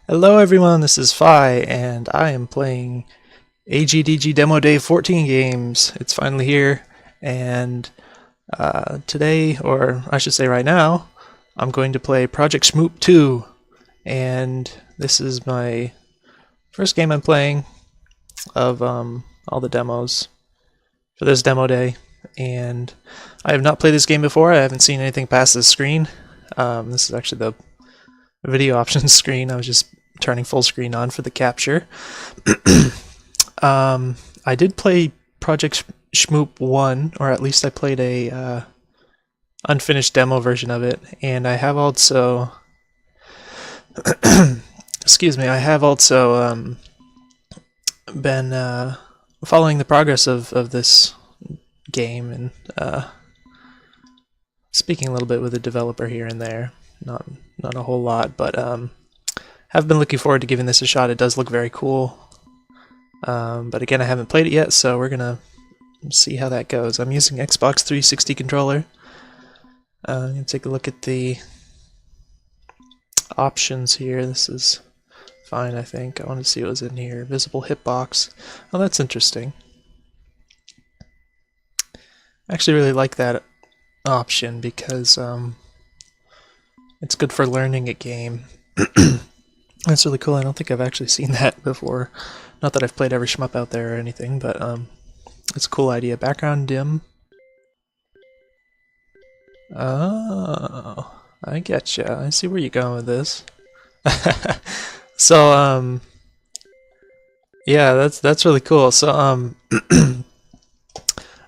Hello everyone, this is Phi, and I am playing AGDG Demo Day 14 games. It's finally here, and today, or I should say right now, I'm going to play Project Shmoop 2, and this is my first game I'm playing of all the demos for this demo day, and I have not played this game before. I haven't seen anything past this screen. This is actually the video options screen. I was just turning full screen on for the capture. I did play Project Shmoop 1, or at least I played a unfinished demo version of it, and I have also excuse me, I have also been following the progress of this game and speaking a little bit with the developer here and there. Not a whole lot, but have been looking forward to giving this a shot. It does look very cool. But again, I haven't played it yet, so we're gonna see how that goes. I'm using Xbox 360 controller. I'm gonna take a look at the options here. This is fine, I think. I want to see what was in here. Visible hitbox. Oh, that's interesting. I actually really like that option because it's good for learning a game. That's really cool. I don't think I've actually seen that before. Not that I've played every shmup out there or anything, but it's a cool idea. Background dim. Oh, I getcha. I see where you're going with this. So yeah, that's really cool. So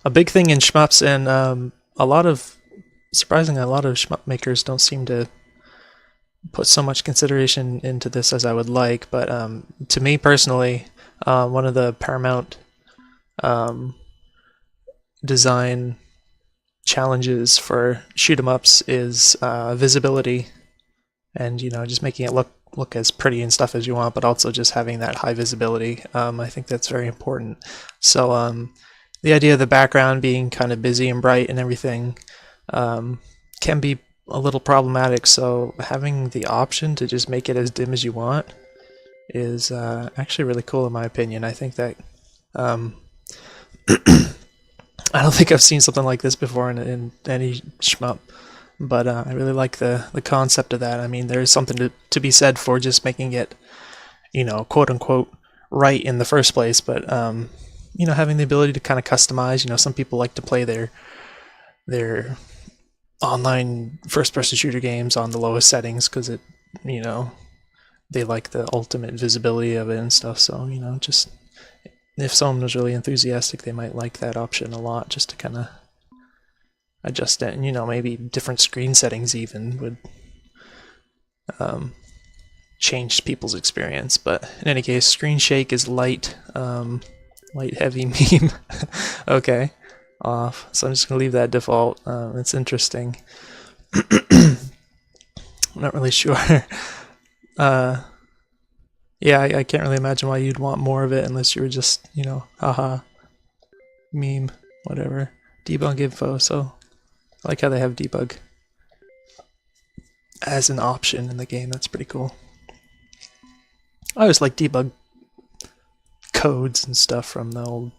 a big thing in shmups, and surprisingly, a lot of shmup makers don't seem to put so much consideration into this as I would like, but to me personally, one of the paramount design challenges for shoot 'em ups is visibility, and just making it look as pretty and stuff as you want, but also just having that high visibility. I think that's very important. So the idea of the background being kind of busy and bright and everything can be a little problematic, so having the option to just make it as dim as you want is actually really cool in my opinion. I think that I don't think I've seen something like this before in any shmup, but I really like the concept of that. I mean, there's something to be said for just making it, quote unquote, right in the first place, but having the ability to kind of customize. Some people like to play their online first-person shooter games on the lowest settings because they like the ultimate visibility of it and stuff. So just if someone was really enthusiastic, they might like that option a lot, just to kind of adjust it. And maybe different screen settings even would change people's experience. But in any case, screen shake is light heavy meme. Okay, off. So I'm just gonna leave that default. It's interesting. I'm not really sure. Yeah, I can't really imagine why you'd want more of it unless you were just, haha, meme, whatever. Debug info. So I like how they have debug as an option in the game. That's pretty cool. I always like debug codes and stuff from the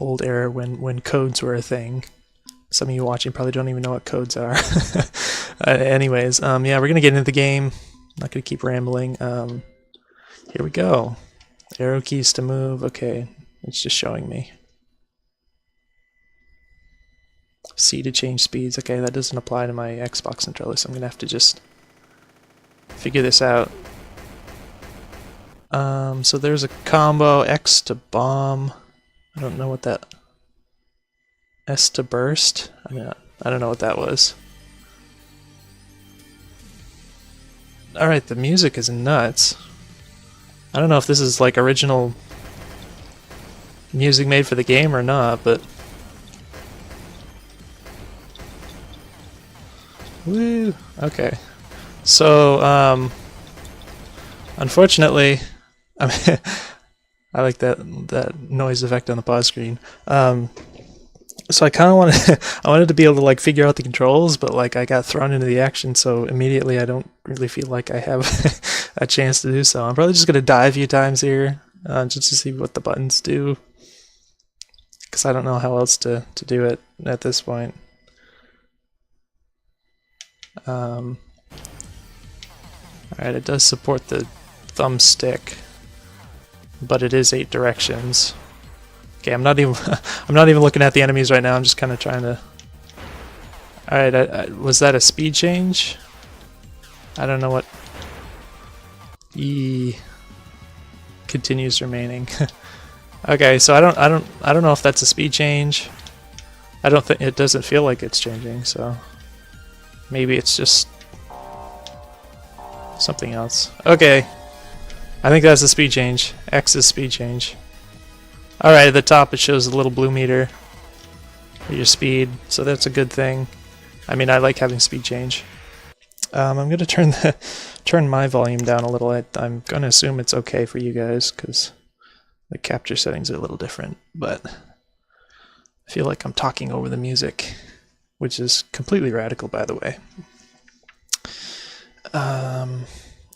old era when codes were a thing. Some of you watching probably don't even know what codes are. Anyways, yeah, we're gonna get into the game. Not gonna keep rambling. Here we go. Arrow keys to move. Okay, it's just showing me. C to change speeds. Okay, that doesn't apply to my Xbox controller, so I'm gonna have to just figure this out. So there's a combo. X to bomb. I don't know what that. S to burst. I don't know what that was. Alright, the music is nuts. I don't know if this is like original music made for the game or not, but woo! Okay. So, unfortunately, I mean, I like that noise effect on the pause screen. So I kind of wanted to be able to like figure out the controls, but like I got thrown into the action, so immediately I don't really feel like I have a chance to do so. I'm probably just gonna die a few times here, just to see what the buttons do, because I don't know how else to do it at this point. Alright, it does support the thumbstick, but it is 8 directions. Okay, I'm not even I'm not even looking at the enemies right now. I'm just kind of trying to. All right, was that a speed change? I don't know what. E continues remaining. Okay, so I don't know if that's a speed change. I don't think it doesn't feel like it's changing, so maybe it's just something else. Okay, I think that's a speed change. X is speed change. Alright, at the top it shows a little blue meter for your speed, so that's a good thing. I mean, I like having speed change. I'm gonna turn my volume down a little. I'm gonna assume it's okay for you guys because the capture settings are a little different, but I feel like I'm talking over the music, which is completely radical, by the way.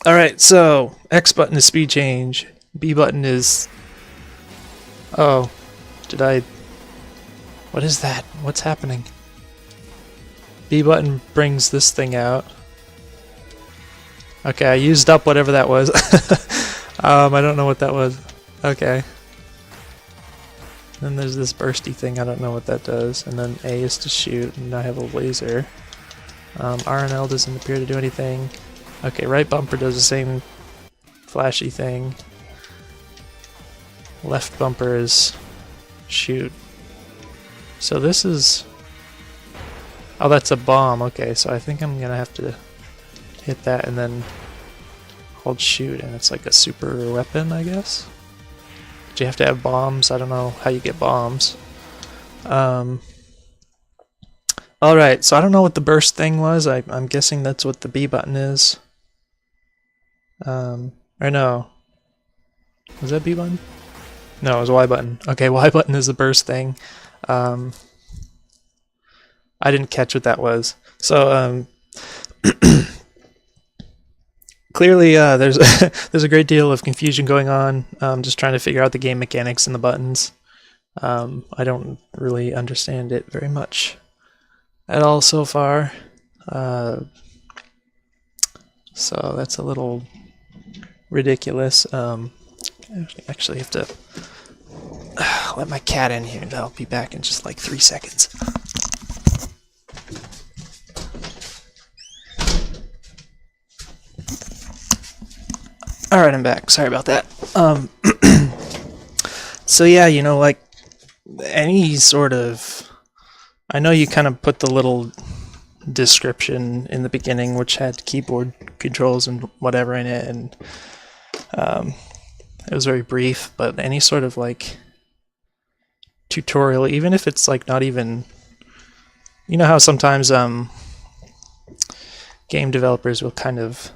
Alright, so X button is speed change, B button is... Oh, did I... What is that? What's happening? B button brings this thing out. Okay, I used up whatever that was. I don't know what that was. Okay. Then there's this bursty thing, I don't know what that does. And then A is to shoot, and I have a laser. R and L doesn't appear to do anything. Okay, right bumper does the same flashy thing. Left bumper is shoot. So this is... Oh, that's a bomb. Okay, so I think I'm gonna have to hit that and then hold shoot, and it's like a super weapon, I guess? Do you have to have bombs? I don't know how you get bombs. Alright, so I don't know what the burst thing was. I'm guessing that's what the B button is. Or no. Was that B button? No, it was Y button. Okay, Y button is the burst thing. I didn't catch what that was. So, clearly, there's there's a great deal of confusion going on. Just trying to figure out the game mechanics and the buttons. I don't really understand it very much at all so far. So that's a little ridiculous. I actually have to let my cat in here, and I'll be back in just like 3 seconds. Alright, I'm back. Sorry about that. So yeah, you know, like any sort of... I know you kind of put the little description in the beginning, which had keyboard controls and whatever in it, and it was very brief, but any sort of like tutorial, even if it's like not even... You know how sometimes game developers will kind of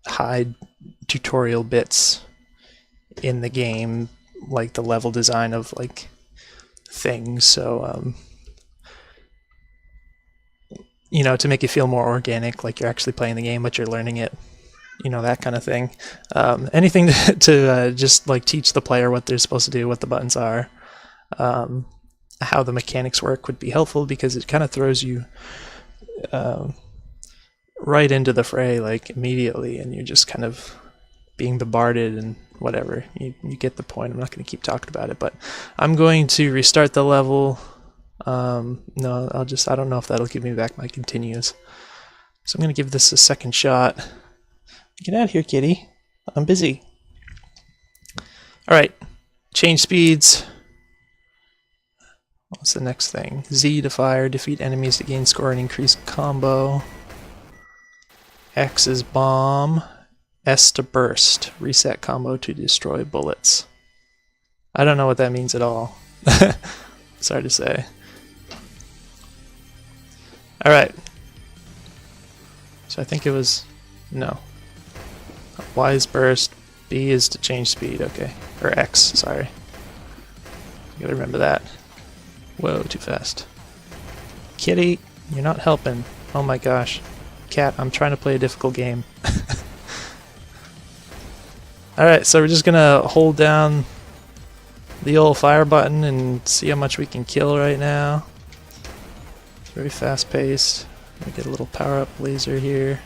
hide tutorial bits in the game, like the level design of like things, so you know, to make it feel more organic, like you're actually playing the game but you're learning it, you know, that kind of thing. Anything to just like teach the player what they're supposed to do, what the buttons are, how the mechanics work would be helpful, because it kind of throws you right into the fray like immediately, and you're just kind of being bombarded and whatever. You get the point. I'm not going to keep talking about it, but I'm going to restart the level. No, I don't know if that'll give me back my continues. So I'm going to give this a second shot. Get out of here, kitty. I'm busy. Alright, change speeds. What's the next thing? Z to fire, defeat enemies to gain score and increase combo. X is bomb. S to burst, reset combo to destroy bullets. I don't know what that means at all. Sorry to say. Alright. So I think it was... No. Y is burst, B is to change speed, okay. Or X, sorry. You gotta remember that. Whoa, too fast. Kitty, you're not helping. Oh my gosh. Cat, I'm trying to play a difficult game. Alright, so we're just gonna hold down the old fire button and see how much we can kill right now. Very fast paced. We get a little power up laser here.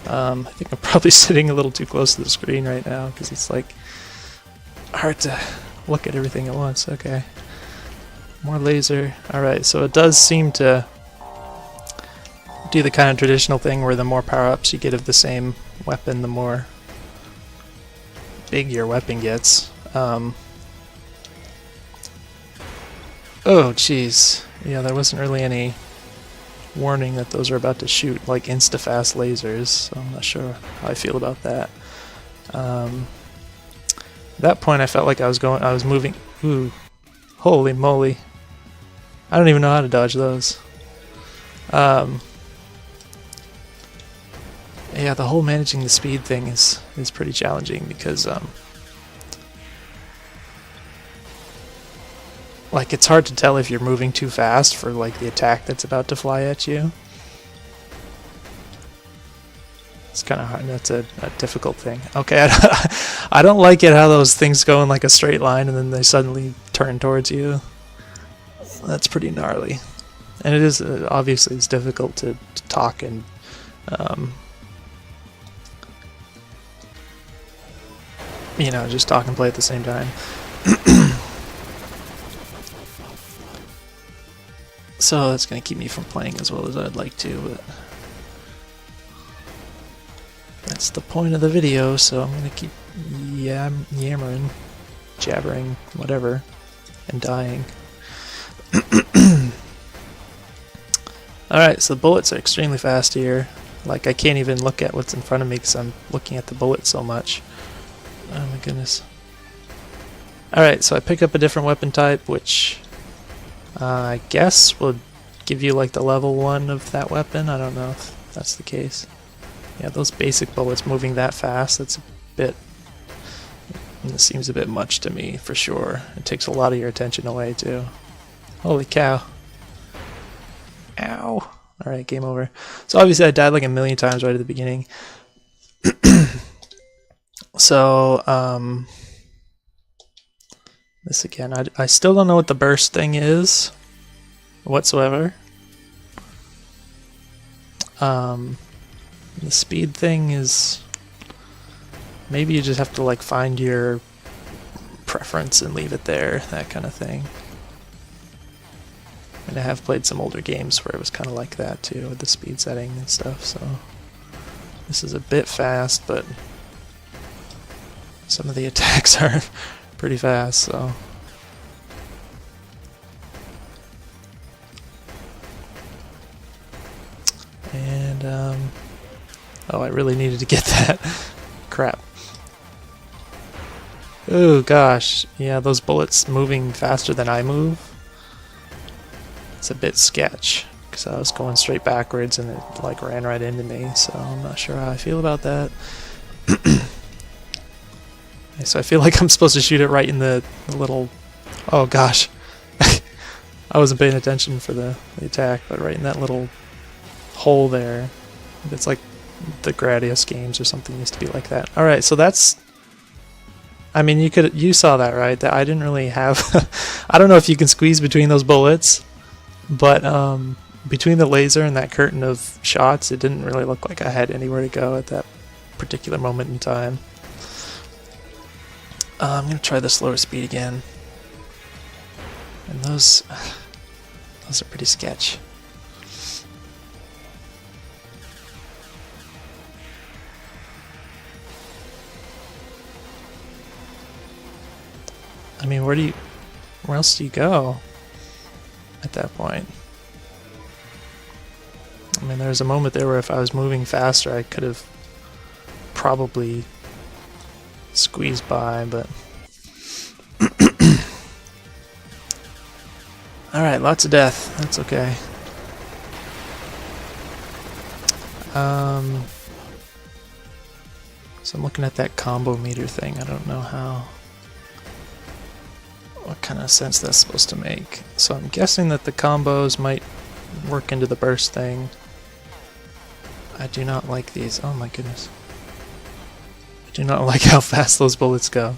I think I'm probably sitting a little too close to the screen right now because it's like hard to look at everything at once. Okay. More laser. Alright, so it does seem to do the kind of traditional thing where the more power-ups you get of the same weapon, the more big your weapon gets. Oh, jeez. Yeah, there wasn't really any warning that those are about to shoot like insta-fast lasers, so I'm not sure how I feel about that. At that point I felt like I was moving. Ooh, holy moly. I don't even know how to dodge those. Yeah, the whole managing the speed thing is pretty challenging because like it's hard to tell if you're moving too fast for like the attack that's about to fly at you. It's kind of hard. That's a difficult thing. Okay, I don't like it how those things go in like a straight line and then they suddenly turn towards you. That's pretty gnarly. And it is, obviously, it's difficult to talk and you know, just talk and play at the same time. So that's going to keep me from playing as well as I'd like to, but that's the point of the video, so I'm going to keep yammering, jabbering, whatever, and dying. Alright, so the bullets are extremely fast here. Like, I can't even look at what's in front of me because I'm looking at the bullets so much. Oh my goodness. Alright, so I pick up a different weapon type, which I guess will give you like the level 1 of that weapon. I don't know if that's the case. Yeah, those basic bullets moving that fast, that's a bit... This seems a bit much to me, for sure. It takes a lot of your attention away, too. Holy cow. Ow. Alright, game over. So obviously I died like a million times right at the beginning. So, this again, I still don't know what the burst thing is whatsoever. The speed thing is... Maybe you just have to like find your preference and leave it there, that kind of thing. And I have played some older games where it was kind of like that too, with the speed setting and stuff, so... This is a bit fast, but some of the attacks are pretty fast, so... And, oh, I really needed to get that. Crap. Oh gosh, yeah, those bullets moving faster than I move. It's a bit sketch, because I was going straight backwards and it like ran right into me, so I'm not sure how I feel about that. So I feel like I'm supposed to shoot it right in the little... Oh gosh. I wasn't paying attention for the attack, but right in that little hole there. It's like the Gradius games or something used to be like that. Alright, so that's... I mean, you saw that, right? That I didn't really have... I don't know if you can squeeze between those bullets, but between the laser and that curtain of shots, it didn't really look like I had anywhere to go at that particular moment in time. I'm going to try the slower speed again. And those are pretty sketch. I mean, where else do you go at that point? I mean, there was a moment there where if I was moving faster, I could have probably squeezed by, but... Alright, lots of death. That's okay. So I'm looking at that combo meter thing. I don't know what kind of sense that's supposed to make. So I'm guessing that the combos might work into the burst thing. I do not like these. Oh my goodness. I Do not like how fast those bullets go.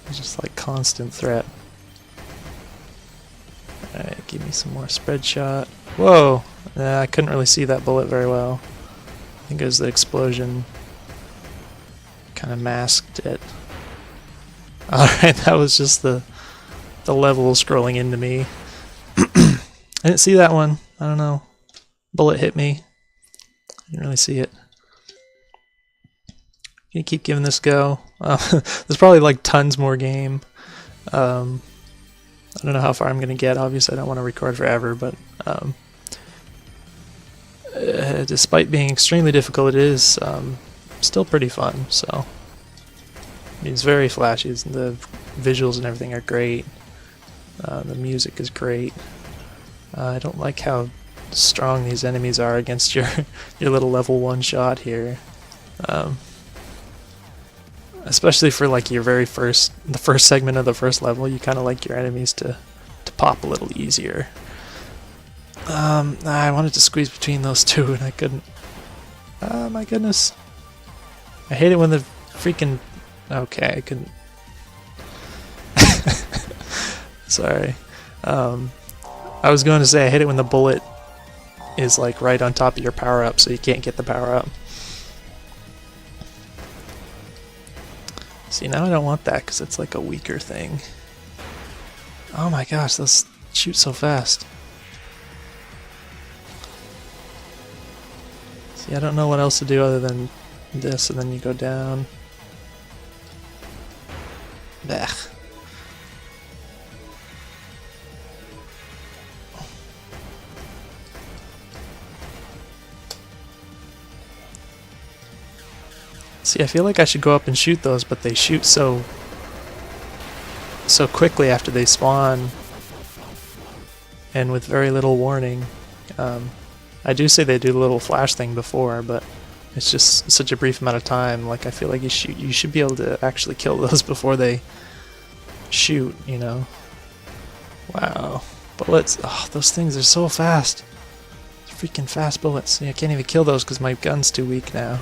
It's just like constant threat. Alright, give me some more spread shot. Whoa! I couldn't really see that bullet very well. I think it was the explosion kind of masked it. Alright, that was just the level scrolling into me. I didn't see that one. I don't know. Bullet hit me. Didn't really see it. Gonna keep giving this a go. There's probably like tons more game. I don't know how far I'm gonna get. Obviously, I don't want to record forever, but despite being extremely difficult, it is still pretty fun. So it's very flashy. The visuals and everything are great. The music is great. I don't like how strong these enemies are against your little level 1 shot here. Especially for like your the first segment of the first level, you kind of like your enemies to pop a little easier. I wanted to squeeze between those two and I couldn't. Oh my goodness. I hate it when the freaking... Okay, I couldn't... Sorry. I was going to say I hate it when the bullet is like right on top of your power-up so you can't get the power-up. See, now I don't want that because it's like a weaker thing. Oh my gosh, those shoot so fast. See, I don't know what else to do other than this, and then you go down. Blech. See, I feel like I should go up and shoot those, but they shoot so quickly after they spawn, and with very little warning. I do say they do the little flash thing before, but it's just such a brief amount of time. Like, I feel like you should be able to actually kill those before they shoot, you know? Wow. Bullets, oh, those things are so fast. Freaking fast bullets. See, I can't even kill those because my gun's too weak now.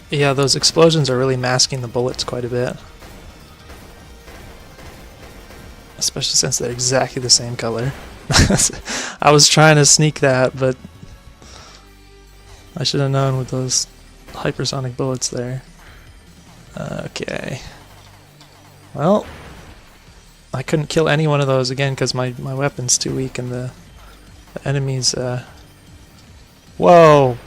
Yeah, those explosions are really masking the bullets quite a bit. Especially since they're exactly the same color. I was trying to sneak that, but I should have known with those hypersonic bullets there. Okay. Well, I couldn't kill any one of those again because my weapon's too weak and the enemies... Whoa!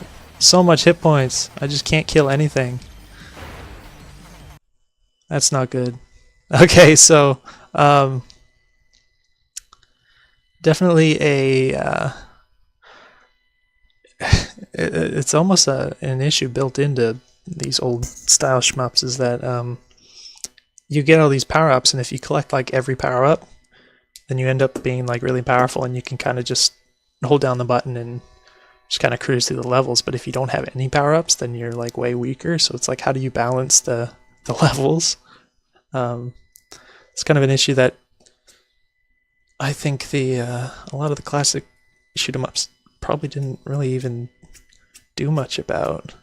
So much hit points. I just can't kill anything. That's not good. Okay, so definitely a it's almost an issue built into these old style shmups is that you get all these power-ups, and if you collect like every power-up, then you end up being like really powerful, and you can kind of just hold down the button and just kind of cruise through the levels. But if you don't have any power-ups, then you're like way weaker. So it's like, how do you balance the levels? It's kind of an issue that I think a lot of the classic shoot 'em ups probably didn't really even do much about.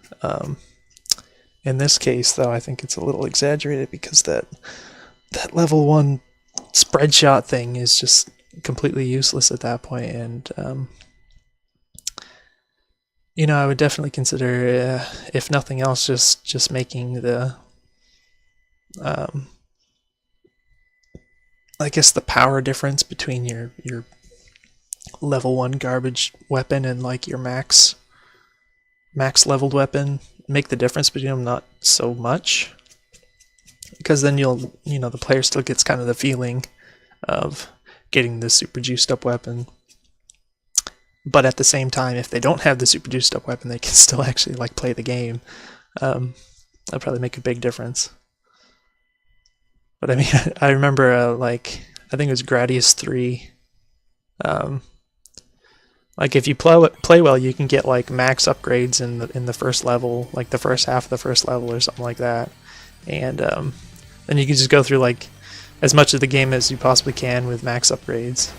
In this case, though, I think it's a little exaggerated because that level 1 spread shot thing is just completely useless at that point, and you know, I would definitely consider, if nothing else, just making the, I guess the power difference between your level 1 garbage weapon and like your max leveled weapon, make the difference between them not so much, because then you know, the player still gets kind of the feeling of getting the super juiced up weapon. But at the same time, if they don't have the super juiced up weapon, they can still actually like play the game. That'll probably make a big difference. But I mean, I remember like, I think it was Gradius 3. Like if you play well, you can get like max upgrades in the first level, like the first half of the first level or something like that. And then you can just go through like as much of the game as you possibly can with max upgrades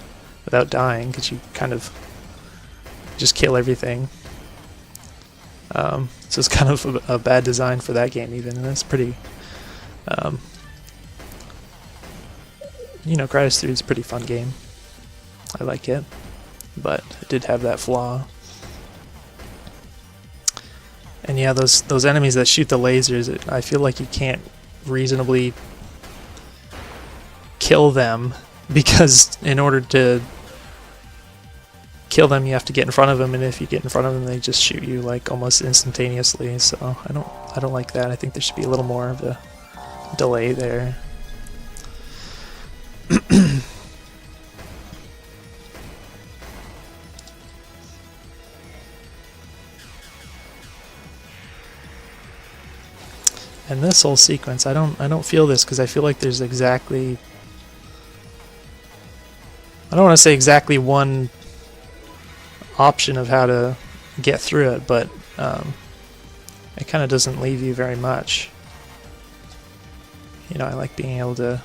without dying, because you kind of just kill everything. So it's kind of a bad design for that game even, and it's pretty, you know, Crysis 3 is a pretty fun game. I like it, but it did have that flaw. And yeah, those enemies that shoot the lasers, I feel like you can't reasonably kill them, because in order to kill them you have to get in front of them, and if you get in front of them they just shoot you like almost instantaneously. So I don't like that. I think there should be a little more of a delay there. And this whole sequence, I don't feel this, because I feel like there's exactly, I don't want to say exactly one option of how to get through it, but it kind of doesn't leave you very much. You know, I like being able to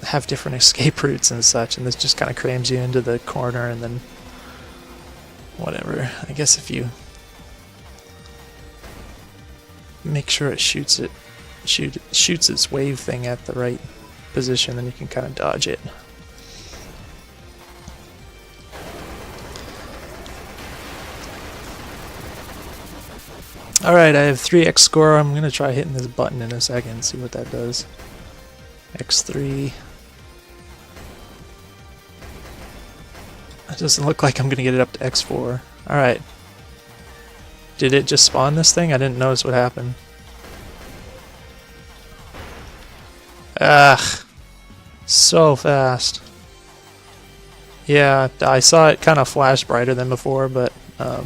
have different escape routes and such, and this just kind of crams you into the corner, and then whatever. I guess if you make sure it shoots its wave thing at the right position, then you can kind of dodge it. Alright, I have 3x score. I'm going to try hitting this button in a second, see what that does. X3. It doesn't look like I'm going to get it up to X4. Alright. Did it just spawn this thing? I didn't notice what happened. Ugh. So fast. Yeah, I saw it kind of flash brighter than before, but I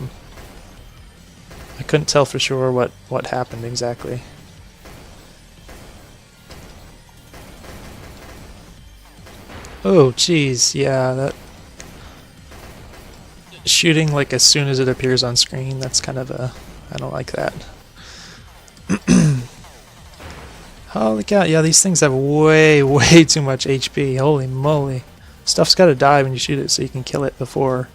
couldn't tell for sure what happened exactly. Oh, jeez, yeah, that shooting like as soon as it appears on screen, that's kind of a, I don't like that. Holy cow, yeah, these things have way too much HP. Holy moly. Stuff's gotta die when you shoot it so you can kill it before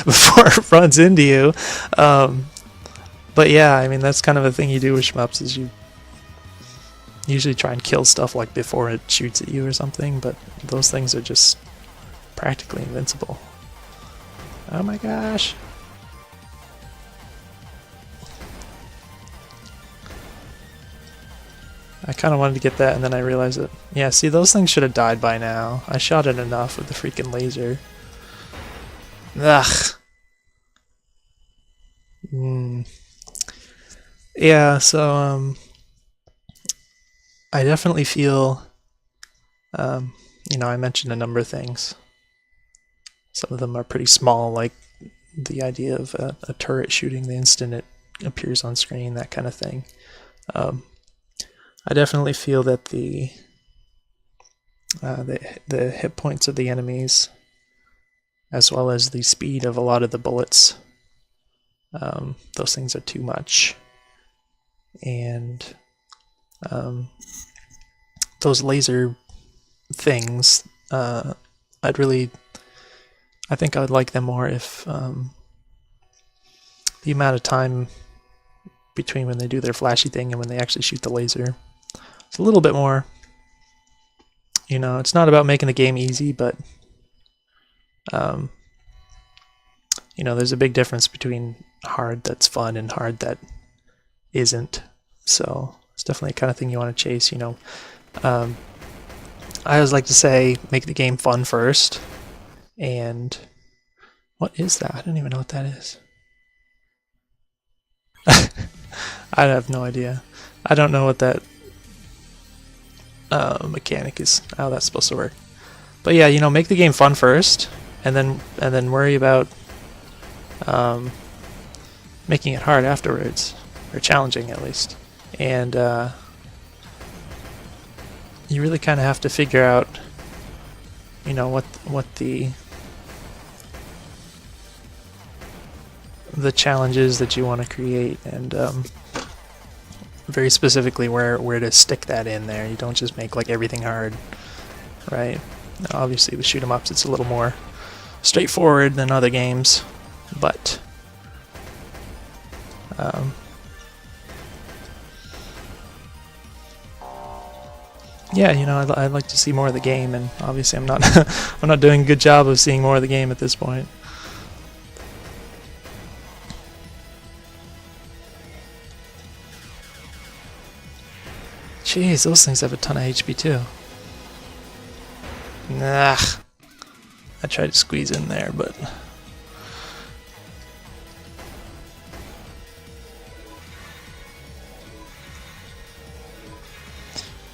before it runs into you. But yeah, I mean, that's kind of a thing you do with shmups, is you usually try and kill stuff like before it shoots at you or something, but those things are just practically invincible. Oh my gosh. I kind of wanted to get that, and then I realized that, yeah, see, those things should have died by now. I shot it enough with the freaking laser. Ugh. Yeah, so, I definitely feel, you know, I mentioned a number of things. Some of them are pretty small, like the idea of a turret shooting the instant it appears on screen, that kind of thing. I definitely feel that the hit points of the enemies, as well as the speed of a lot of the bullets, those things are too much. And those laser things, I think I would like them more if the amount of time between when they do their flashy thing and when they actually shoot the laser, it's a little bit more. You know, it's not about making the game easy, but you know, there's a big difference between hard that's fun and hard that isn't. So it's definitely the kind of thing you want to chase, you know. I always like to say, make the game fun first. And what is that? I don't even know what that is. I have no idea. I don't know what that mechanic is, how that's supposed to work. But yeah, you know, make the game fun first, and then worry about making it hard afterwards, or challenging at least. And you really kind of have to figure out, you know, what the challenges that you want to create, and very specifically where to stick that in there. You don't just make like everything hard, right? Now, obviously with shoot 'em ups it's a little more straightforward than other games, but yeah, you know, I'd like to see more of the game, and obviously I'm not I'm not doing a good job of seeing more of the game at this point. Jeez, those things have a ton of HP too. Nah, I tried to squeeze in there, but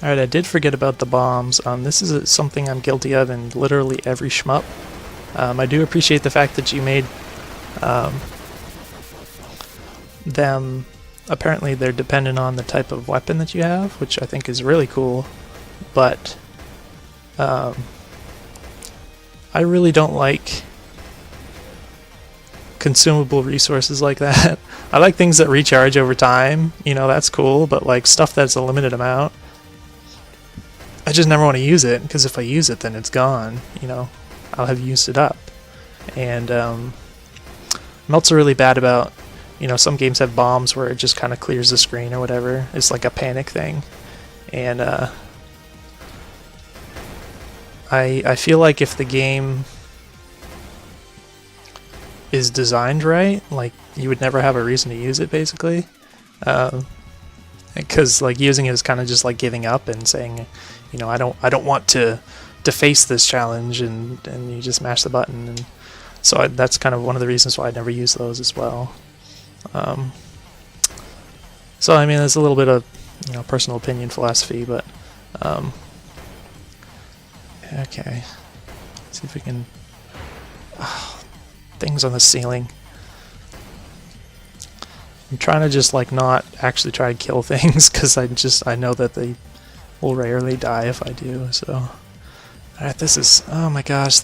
alright, I did forget about the bombs. This is something I'm guilty of in literally every shmup. I do appreciate the fact that you made them, apparently they're dependent on the type of weapon that you have, which I think is really cool, but I really don't like consumable resources like that. I like things that recharge over time, you know, that's cool, but like stuff that's a limited amount, I just never want to use it, because if I use it then it's gone, you know, I'll have used it up. And I'm also really bad about, you know, some games have bombs where it just kind of clears the screen or whatever. It's like a panic thing. And I feel like if the game is designed right, like you would never have a reason to use it basically. Because like using it is kind of just like giving up and saying, you know, I don't want to face this challenge, and you just mash the button. And so that's kind of one of the reasons why I never use those as well. So I mean, there's a little bit of, you know, personal opinion philosophy, but okay, let's see if we can. Things on the ceiling. I'm trying to just like not actually try to kill things, because I know that they will rarely die if I do. So alright, this is, oh my gosh.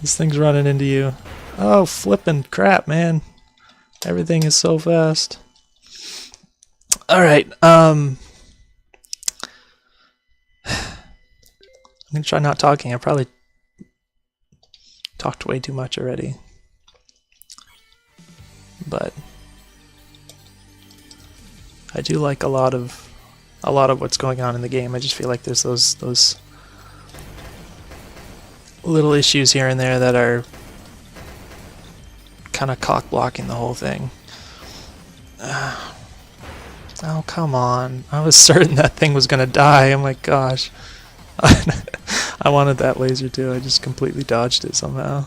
This thing's running into you. Oh, flippin' crap, man. Everything is so fast. Alright, I'm gonna try not talking. I probably talked way too much already. But I do like a lot of what's going on in the game. I just feel like there's those little issues here and there that are kind of cock blocking the whole thing. Oh, come on. I was certain that thing was gonna die. Oh my gosh. I wanted that laser too. I just completely dodged it somehow.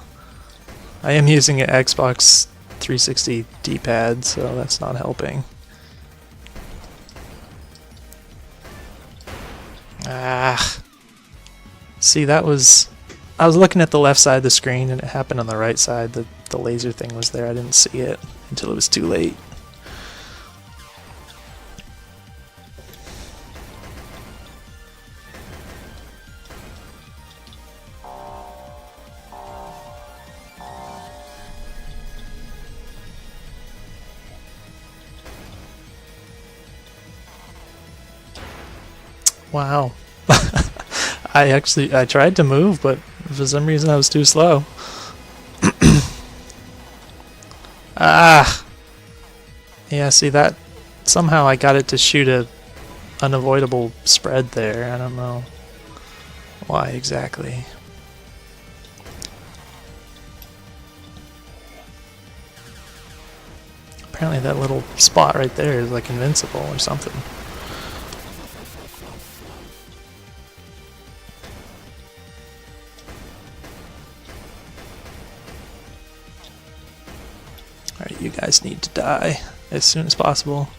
I am using an Xbox 360 D-pad, so that's not helping. Ah. See, that was... I was looking at the left side of the screen and it happened on the right side. The laser thing was there. I didn't see it until it was too late. Wow. I tried to move, but for some reason I was too slow. Ah! Yeah, see that? Somehow I got it to shoot a unavoidable spread there. I don't know why exactly. Apparently that little spot right there is like invincible or something. Alright, you guys need to die as soon as possible.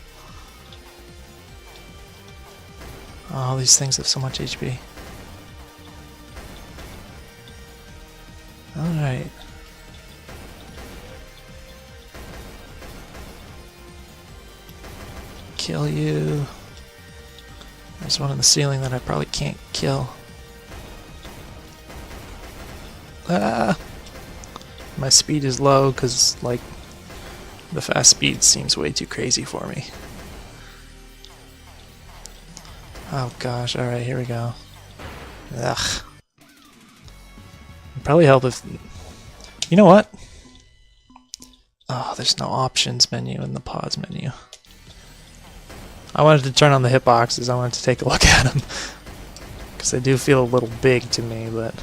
Oh, these things have so much HP. Alright. Kill you. There's one on the ceiling that I probably can't kill. Ah! My speed is low because, like, the fast speed seems way too crazy for me. Oh gosh, alright, here we go. Ugh. It'd probably help if... You know what? Oh, there's no options menu in the pause menu. I wanted to turn on the hitboxes, I wanted to take a look at them. Because they do feel a little big to me, but...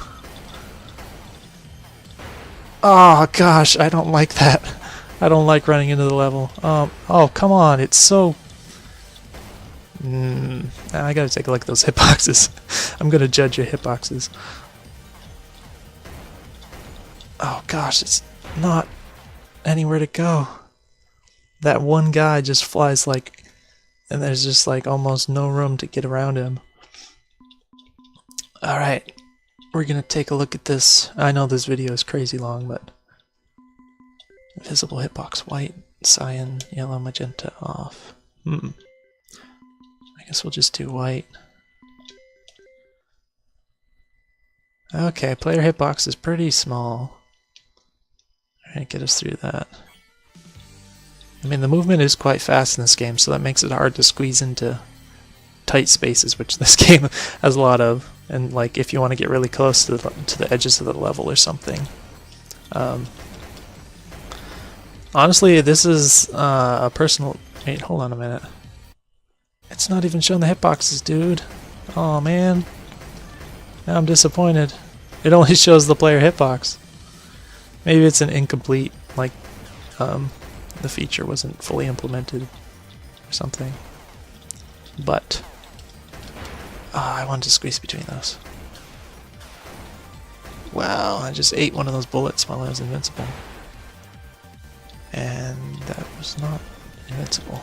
Oh gosh, I don't like that. I don't like running into the level. Oh, come on, it's so... I gotta take a look at those hitboxes. I'm gonna judge your hitboxes. Oh gosh, it's not anywhere to go. That one guy just flies like... And there's just like almost no room to get around him. Alright, we're gonna take a look at this. I know this video is crazy long, but... Visible hitbox, white, cyan, yellow, magenta, off. I guess we'll just do white. Okay, player hitbox is pretty small. Alright, get us through that. I mean, the movement is quite fast in this game, so that makes it hard to squeeze into tight spaces, which this game has a lot of. And like, if you want to get really close to the edges of the level or something. Honestly, this is a personal... Wait, hold on a minute. It's not even showing the hitboxes, dude. Oh man. Now I'm disappointed. It only shows the player hitbox. Maybe it's an incomplete, like, the feature wasn't fully implemented or something. But I wanted to squeeze between those. Wow, I just ate one of those bullets while I was invincible. And that was not invincible.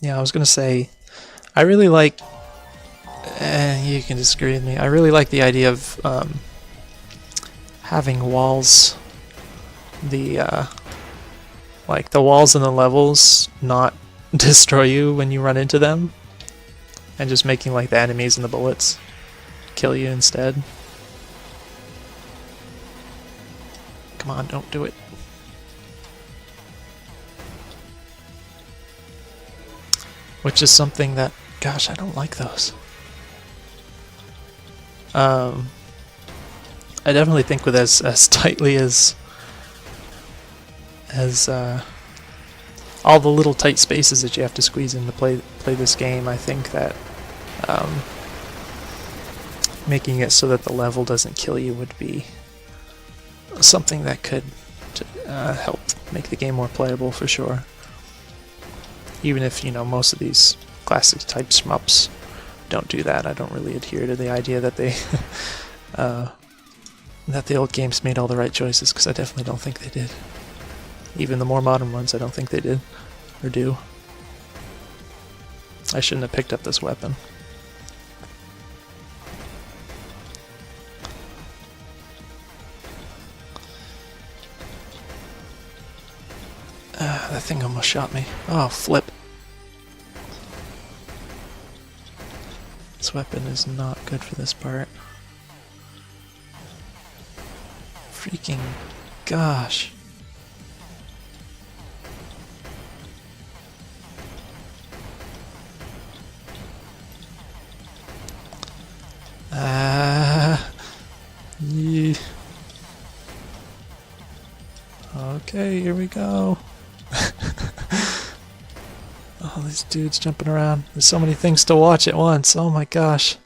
Yeah, I was gonna say, I really like, you can disagree with me, I really like the idea of, having walls, like the walls in the levels not destroy you when you run into them, and just making like the enemies and the bullets kill you instead. Come on, don't do it. Which is something that, gosh, I don't like those. I definitely think with as tightly as all the little tight spaces that you have to squeeze in to play this game, I think that making it so that the level doesn't kill you would be something that could help make the game more playable for sure. Even if, you know, most of these classic type shmups don't do that, I don't really adhere to the idea that they that the old games made all the right choices, because I definitely don't think they did. Even the more modern ones, I don't think they did, or do. I shouldn't have picked up this weapon. That thing almost shot me. Oh, flip. This weapon is not good for this part. Freaking gosh. Yeah. Okay, here we go. Oh, these dudes jumping around. There's so many things to watch at once. Oh my gosh.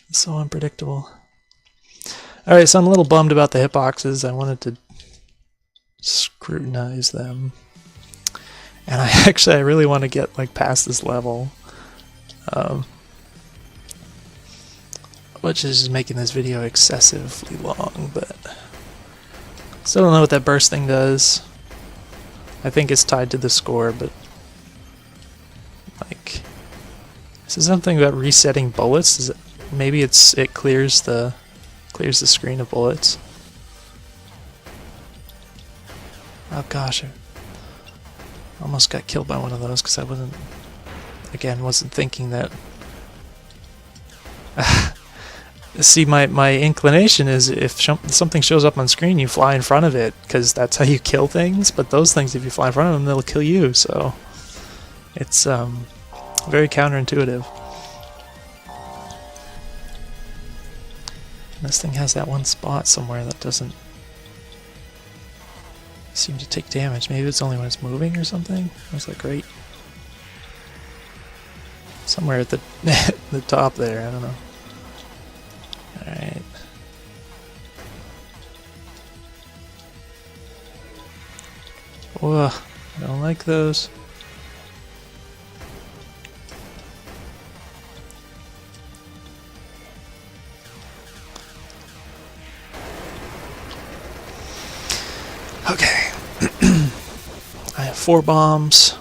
It's so unpredictable. Alright, so I'm a little bummed about the hitboxes. I wanted to scrutinize them. And I really want to get like past this level. Which is just making this video excessively long, but still don't know what that burst thing does. I think it's tied to the score, but like, is there something about resetting bullets? Is it, maybe it clears the screen of bullets. Oh gosh, I almost got killed by one of those because I wasn't thinking that. See, my inclination is if something shows up on screen, you fly in front of it, because that's how you kill things. But those things, if you fly in front of them, they'll kill you. So it's very counterintuitive. This thing has that one spot somewhere that doesn't seem to take damage. Maybe it's only when it's moving or something. Looks like great. Somewhere at the the top there, I don't know. Alright. Whoa, I don't like those. Okay. I have 4 bombs.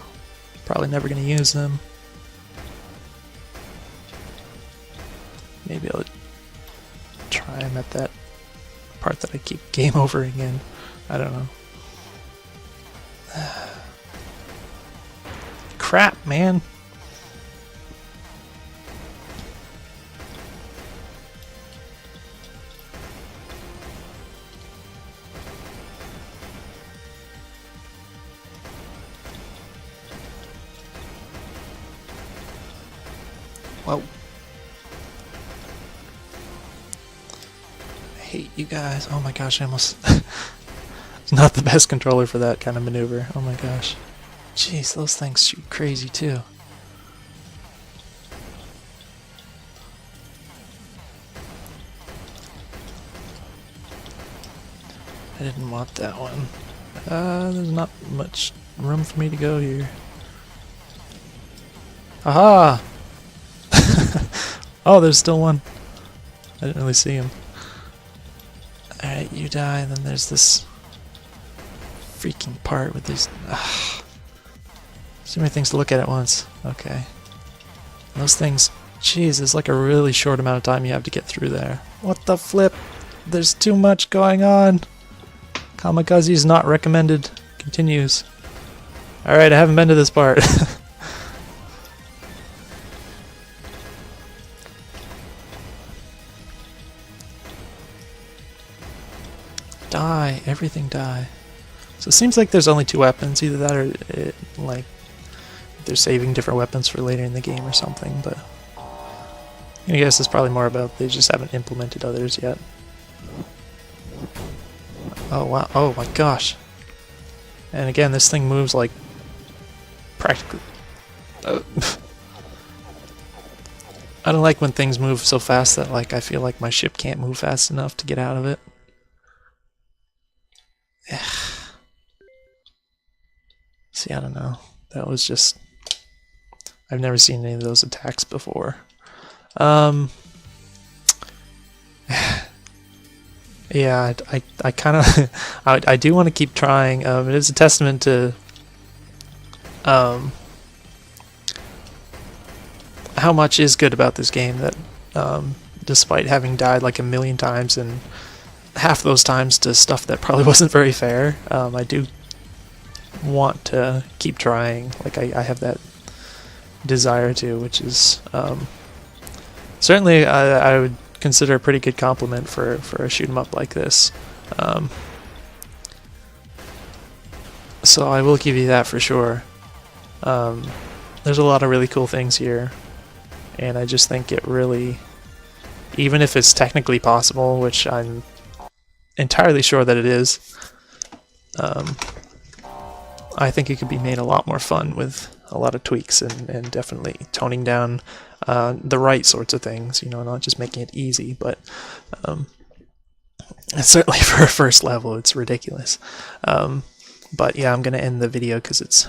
Probably never gonna use them. Maybe I'll try them at that part that I keep game overing in. I don't know. Crap, man. Whoa. I hate you guys. Oh my gosh, I almost... It's not the best controller for that kind of maneuver. Oh my gosh. Jeez, those things shoot crazy too. I didn't want that one. There's not much room for me to go here. Aha! Oh, there's still one. I didn't really see him. Alright, you die, and then there's this freaking part with these... So many things to look at once. Okay. Those things... Jeez, it's like a really short amount of time you have to get through there. What the flip? There's too much going on. Kamikaze is not recommended. Continues. Alright, I haven't been to this part. Die. Everything die. So it seems like there's only 2 weapons. Either that or like they're saving different weapons for later in the game or something. But I guess it's probably more about they just haven't implemented others yet. Oh wow. Oh my gosh. And again, this thing moves like practically... I don't like when things move so fast that like I feel like my ship can't move fast enough to get out of it. See, I don't know. That was just... I've never seen any of those attacks before. Yeah, I kind of... I do want to keep trying. It is a testament to... how much is good about this game that despite having died like a million times and half those times to stuff that probably wasn't very fair, I do want to keep trying. Like I have that desire to, which is certainly I would consider a pretty good compliment for a shoot 'em up like this. So I will give you that for sure. There's a lot of really cool things here, and I just think it really, even if it's technically possible, which I'm entirely sure that it is, I think it could be made a lot more fun with a lot of tweaks and definitely toning down the right sorts of things, you know, not just making it easy, but certainly for a first level it's ridiculous. But yeah, I'm going to end the video because it's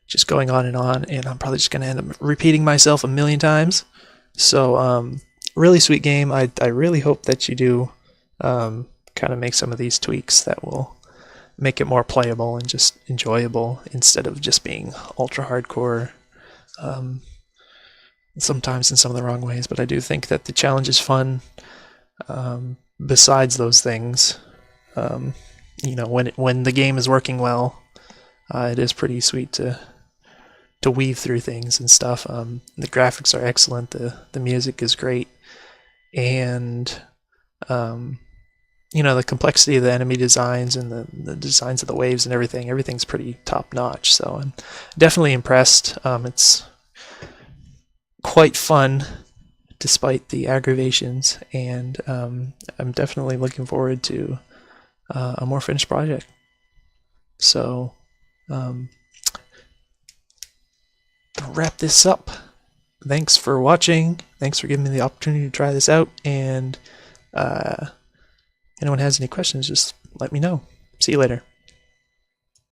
just going on, and I'm probably just going to end up repeating myself a million times. So really sweet game. I really hope that you do kind of make some of these tweaks that will make it more playable and just enjoyable instead of just being ultra hardcore, sometimes in some of the wrong ways. But I do think that the challenge is fun. Besides those things, you know, when the game is working well, it is pretty sweet to weave through things and stuff. The graphics are excellent. The music is great, and you know, the complexity of the enemy designs and the designs of the waves and everything's pretty top notch. So I'm definitely impressed. It's quite fun despite the aggravations, and I'm definitely looking forward to a more finished project. So to wrap this up, thanks for watching. Thanks for giving me the opportunity to try this out, and anyone has any questions, just let me know. See you later.